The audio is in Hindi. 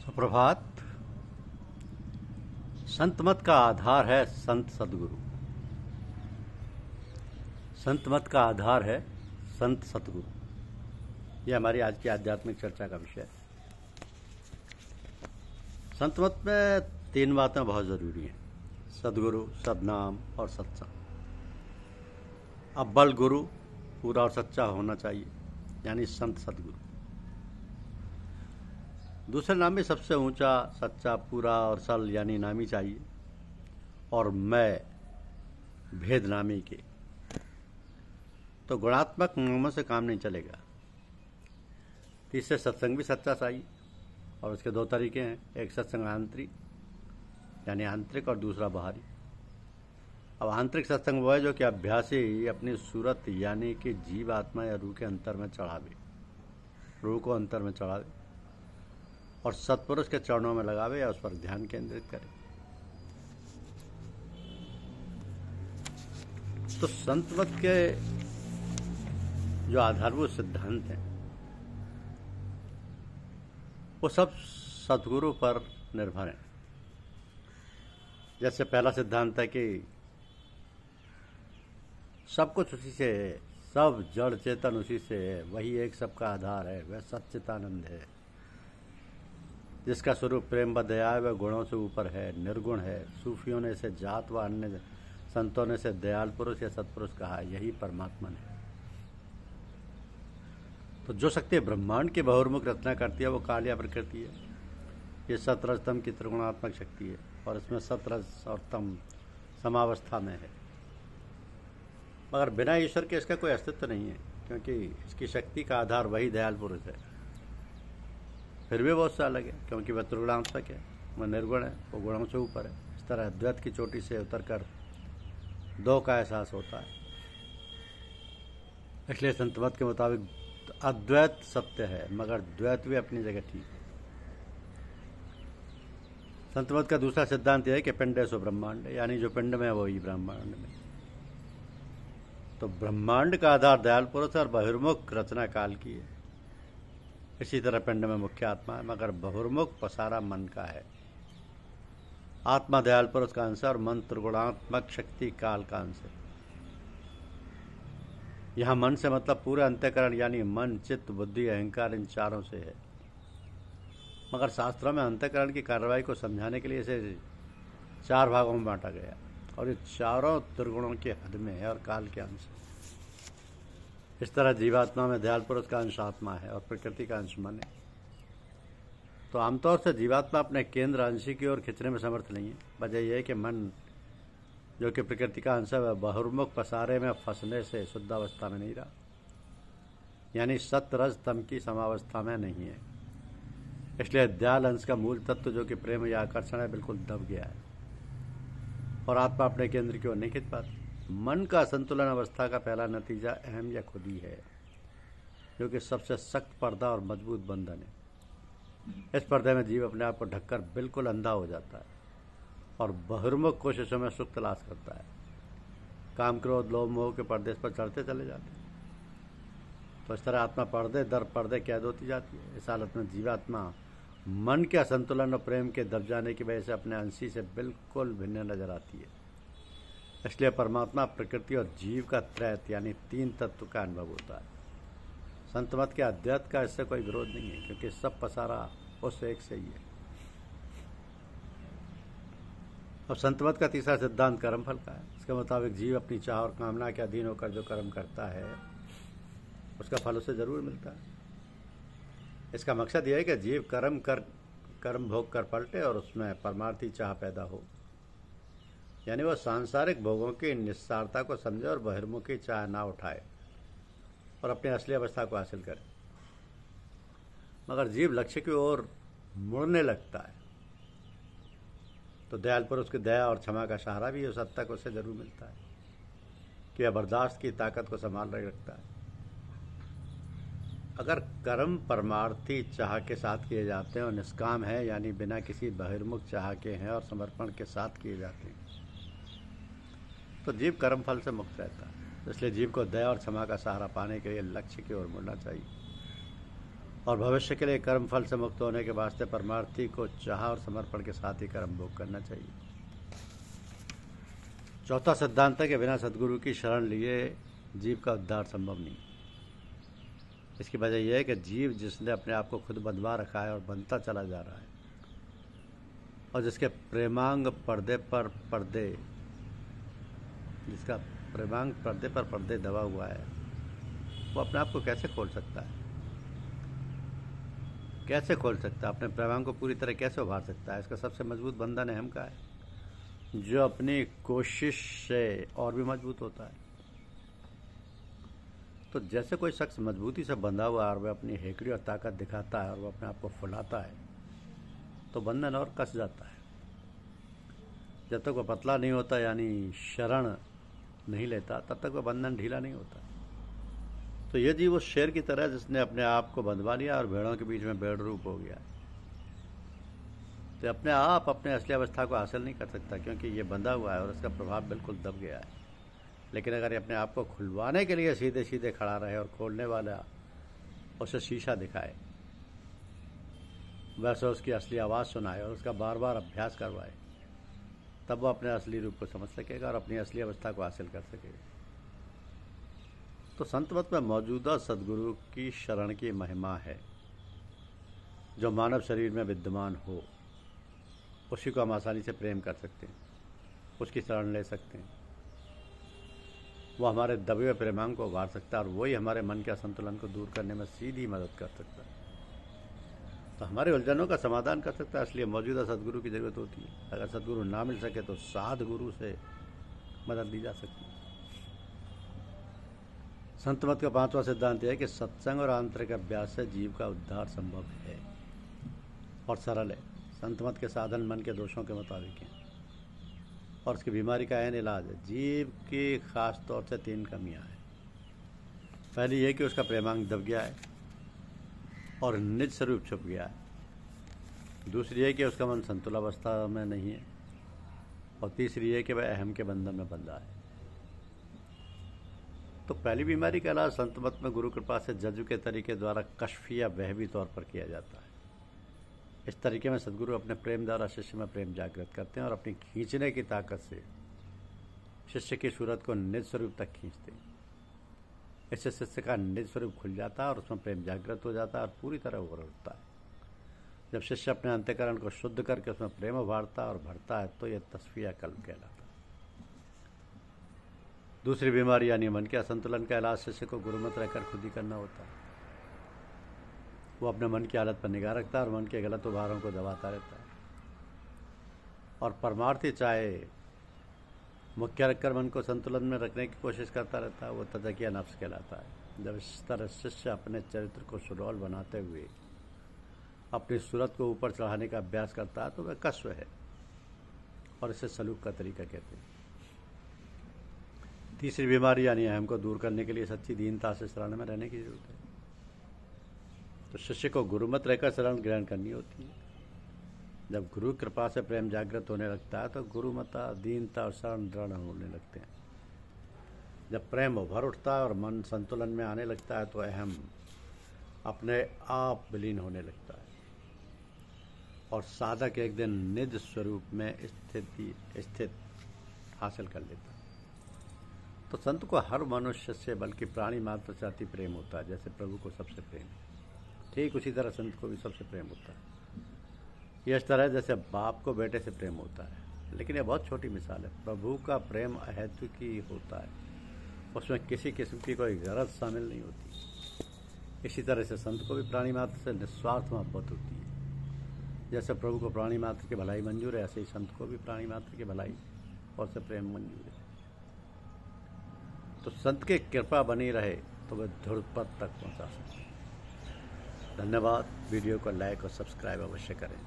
सुप्रभात। संत मत का आधार है संत सदगुरु। संत मत का आधार है संत सतगुरु। यह हमारी आज की आध्यात्मिक चर्चा का विषय है। संत मत में तीन बातें बहुत जरूरी हैं: सदगुरु, सदनाम और सत्संग। अव्वल गुरु पूरा और सच्चा होना चाहिए, यानी संत सदगुरु। दूसरे नाम में सबसे ऊंचा, सच्चा, पूरा और सल यानी नामी चाहिए, और मैं भेद नामी के। तो गुणात्मक नामों से काम नहीं चलेगा। तीसरे सत्संग भी सच्चा चाहिए, और उसके दो तरीके हैं: एक सत्संग आंतरिक यानी आंतरिक, और दूसरा बाहरी। अब आंतरिक सत्संग वो है जो कि अभ्यासी अपनी सूरत यानी कि जीव, आत्मा या रूह के अंतर में चढ़ावे, रूह को अंतर में चढ़ावे और सत्पुरुष के चरणों में लगावे या उस पर ध्यान केंद्रित करे। तो संत मत के जो आधारभूत सिद्धांत हैं वो सब सतगुरु पर निर्भर हैं। जैसे पहला सिद्धांत है कि सब कुछ उसी से है, सब जड़ चेतन उसी से है, वही एक सबका आधार है, वह सच्चिदानंद है, जिसका स्वरूप प्रेम व दया है, वह गुणों से ऊपर है, निर्गुण है। सूफियों ने इसे जात व अन्य संतों ने इसे दयाल पुरुष या सत्पुरुष कहा है। यही परमात्मा है। तो जो शक्ति ब्रह्मांड की बहुर्मुख रचना करती है वो काल या प्रकृति है। ये सतरज तम की त्रिगुणात्मक शक्ति है, और इसमें सतरज और तम समावस्था में है। मगर बिना ईश्वर के इसका कोई अस्तित्व नहीं है, क्योंकि इसकी शक्ति का आधार वही दयाल पुरुष है। फिर भी वो उससे अलग है, क्योंकि वह त्रिगुणात्मक है, वह निर्गुण है, वो गुणों से ऊपर है। इस तरह अद्वैत की चोटी से उतरकर दो का एहसास होता है। इसलिए संत मत के मुताबिक अद्वैत सत्य है, मगर द्वैत भी अपनी जगह ठीक है। संत मत का दूसरा सिद्धांत यह है कि पिंडे सो ब्रह्मांड, यानी जो पिंड में है वही ब्रह्मांड में। तो ब्रह्मांड का आधार दयाल पुरुष और बहिर्मुख रचना काल की है। इसी तरह पिंड में मुख्य आत्मा है, मगर बहुर्मुख पसारा मन का है। आत्मा दयाल पुरुष का अंश और मन त्रिगुणात्मक शक्ति काल का अंश है। यहाँ मन से मतलब पूरे अंतःकरण यानी मन, चित्त, बुद्धि, अहंकार, इन चारों से है। मगर शास्त्रों में अंतःकरण की कार्रवाई को समझाने के लिए इसे चार भागों में बांटा गया, और ये चारों त्रिगुणों के हद में है और काल के अंश है। इस तरह जीवात्मा में दयाल पुरुष का अंश आत्मा है और प्रकृति का अंश मन है। तो आमतौर से जीवात्मा अपने केंद्र अंशी की ओर खींचने में समर्थ नहीं है। वजह यह है कि मन, जो कि प्रकृति का अंश है, वह बहुर्मुख पसारे में फंसने से शुद्ध अवस्था में नहीं रहा, यानी सत रज तम की समावस्था में नहीं है। इसलिए दयाल अंश का मूल तत्व, जो कि प्रेम या आकर्षण है, बिल्कुल दब गया है, और आत्मा अपने केंद्र की ओर नहीं खींच पाती। मन का संतुलन अवस्था का पहला नतीजा अहम या खुद ही है, जो कि सबसे सख्त पर्दा और मजबूत बंधन है। इस पर्दे में जीव अपने आप को ढककर बिल्कुल अंधा हो जाता है और बहिर्मुख कोशिशों में सुख तलाश करता है। काम, क्रोध, लोभ, मोह के पर्दे पर चढ़ते चले जाते हैं। तो इस तरह आत्मा पर्दे दर पर्दे कैद होती जाती है। इस हालत में जीवात्मा मन के असंतुलन और प्रेम के दब जाने की वजह से अपने अंशी से बिल्कुल भिन्न नजर आती है। इसलिए परमात्मा, प्रकृति और जीव का त्रैत यानी तीन तत्व का अनुभव होता है। संत मत के अद्वैत का इससे कोई विरोध नहीं है, क्योंकि सब पसारा उस एक से ही है। अब संत मत का तीसरा सिद्धांत कर्मफल का है। इसके मुताबिक जीव अपनी चाह और कामना के अधीन होकर जो कर्म करता है उसका फल उसे जरूर मिलता है। इसका मकसद यह है कि जीव कर्म भोग कर पलटे और उसमें परमार्थी चाह पैदा हो, यानी वह सांसारिक भोगों की निस्सारता को समझे और बहिर्मुखी चाह ना उठाए और अपनी असली अवस्था को हासिल करे। मगर जीव लक्ष्य की ओर मुड़ने लगता है तो दयाल पुरुष की दया और क्षमा का सहारा भी उस हद तक उसे जरूर मिलता है कि वह बर्दाश्त की ताकत को संभाल रखता है। अगर कर्म परमार्थी चाह के साथ किए जाते हैं और निष्काम है, यानी बिना किसी बहिर्मुख चाह के हैं और समर्पण के साथ किए जाते हैं, तो जीव कर्म फल से मुक्त रहता है। इसलिए जीव को दया और क्षमा का सहारा पाने के लिए लक्ष्य की ओर मुड़ना चाहिए। और भविष्य के लिए कर्म फल से मुक्त होने के वास्ते परमार्थी को चाह और समर्पण के साथ ही कर्म भोग करना चाहिए। चौथा सिद्धांत है कि बिना सद्गुरु की शरण लिए जीव का उद्धार संभव नहीं। इसकी वजह यह है कि जीव जिसने अपने आप को खुद बंधवा रखा है और बनता चला जा रहा है, और जिसके प्रेमांग पर्दे पर पर्दे जिसका प्रेमांग पर्दे पर पर्दे दबा हुआ है, वो अपने आप को कैसे खोल सकता है? कैसे खोल सकता है? अपने प्रेमांग को पूरी तरह कैसे उभार सकता है? इसका सबसे मजबूत बंधन अहम का है, जो अपनी कोशिश से और भी मजबूत होता है। तो जैसे कोई शख्स मजबूती से बंधा हुआ है और वह अपनी हेकड़ी और ताकत दिखाता है और वह अपने आप को फुलाता है, तो बंधन और कस जाता है। जब तक वह पतला नहीं होता, यानी शरण नहीं लेता, तब तक वह बंधन ढीला नहीं होता। तो ये जीव उस शेर की तरह जिसने अपने आप को बंधवा लिया और भेड़ों के बीच में भेड़ रूप हो गया, तो अपने आप अपने असली अवस्था को हासिल नहीं कर सकता, क्योंकि ये बंधा हुआ है और उसका प्रभाव बिल्कुल दब गया है। लेकिन अगर ये अपने आप को खुलवाने के लिए सीधे सीधे खड़ा रहे और खोलने वाला उसे शीशा दिखाए, वैसे उसकी असली आवाज़ सुनाए और उसका बार बार अभ्यास करवाए, तब वो अपने असली रूप को समझ सकेगा और अपनी असली अवस्था को हासिल कर सकेगा। तो संत मत में मौजूदा सद्गुरु की शरण की महिमा है। जो मानव शरीर में विद्यमान हो, उसी को हम आसानी से प्रेम कर सकते हैं, उसकी शरण ले सकते हैं। वो हमारे दबे हुए प्रेमांग को उभार सकता है और वही हमारे मन के असंतुलन को दूर करने में सीधी मदद कर सकता है। तो हमारे उलझनों का समाधान कर सकता है। इसलिए मौजूदा सद्गुरु की जरूरत होती है। अगर सद्गुरु ना मिल सके तो साध गुरु से मदद ली जा सकती है। संत मत का पांचवा सिद्धांत यह है कि सत्संग और आंतरिक अभ्यास से जीव का उद्धार संभव है और सरल है। संत मत के साधन मन के दोषों के मुताबिक हैं और उसकी बीमारी का अहम इलाज है। जीव की खास तौर से 3 कमियां हैं। पहली यह कि उसका प्रेमांग दब गया है और निज स्वरूप छुप गया है। दूसरी है कि उसका मन संतुलन अवस्था में नहीं है और तीसरी है कि वह अहम के बंधन में बंधा है। तो पहली बीमारी का इलाज संत मत में गुरु कृपा से जज्ब के तरीके द्वारा कश्फी या वहवी तौर पर किया जाता है। इस तरीके में सद्गुरु अपने प्रेम द्वारा शिष्य में प्रेम जागृत करते हैं और अपनी खींचने की ताकत से शिष्य की सूरत को निज स्वरूप तक खींचते हैं। इससे शिष्य का निज स्वरूप खुल जाता है और उसमें प्रेम जागृत हो जाता है और पूरी तरह उभर उठता है। जब शिष्य अपने अंतःकरण को शुद्ध करके उसमें प्रेम उभारता और भरता है, तो यह तस्फिया कल्ब कहलाता है। दूसरी बीमारी यानी मन के असंतुलन का इलाज शिष्य को गुरुमत रहकर खुद ही करना होता है। वो अपने मन की हालत पर निगाह रखता है और मन के गलत उभारों को दबाता रहता है और परमार्थी चाहे मुख्य रखकर मन को संतुलन में रखने की कोशिश करता रहता है। वो तज़किया नफ्स कहलाता है। जब इस तरह शिष्य अपने चरित्र को सुडौल बनाते हुए अपनी सूरत को ऊपर चढ़ाने का अभ्यास करता है, तो वह कस्व है और इसे सलूक का तरीका कहते हैं। तीसरी बीमारी यानी अहम को दूर करने के लिए सच्ची दीनता से शरण में रहने की जरूरत है। तो शिष्य को गुरुमत रहकर शरण ग्रहण करनी होती है। जब गुरु कृपा से प्रेम जागृत होने लगता है, तो गुरुमता, दीनता और शरण दृढ़ होने लगते हैं। जब प्रेम उभर उठता है और मन संतुलन में आने लगता है, तो अहम अपने आप विलीन होने लगता है और साधक एक दिन निज स्वरूप में स्थित हासिल कर लेता है। तो संत को हर मनुष्य से, बल्कि प्राणी मात्र से अति प्रेम होता है। जैसे प्रभु को सबसे प्रेम है, ठीक उसी तरह संत को भी सबसे प्रेम होता है। यह इस तरह जैसे बाप को बेटे से प्रेम होता है। लेकिन यह बहुत छोटी मिसाल है। प्रभु का प्रेम अहेतुक ही होता है, उसमें किसी किस्म की कोई गरज शामिल नहीं होती। इसी तरह से संत को भी प्राणी मात्र से निस्वार्थ मोहब्बत होती है। जैसे प्रभु को प्राणी मात्र की भलाई मंजूर है, ऐसे ही संत को भी प्राणी मात्र की भलाई और से प्रेम मंजूर है। तो संत की कृपा बनी रहे तो वह ध्रुवपद तक पहुंचा सकते हैं। धन्यवाद। वीडियो को लाइक और सब्सक्राइब अवश्य करें।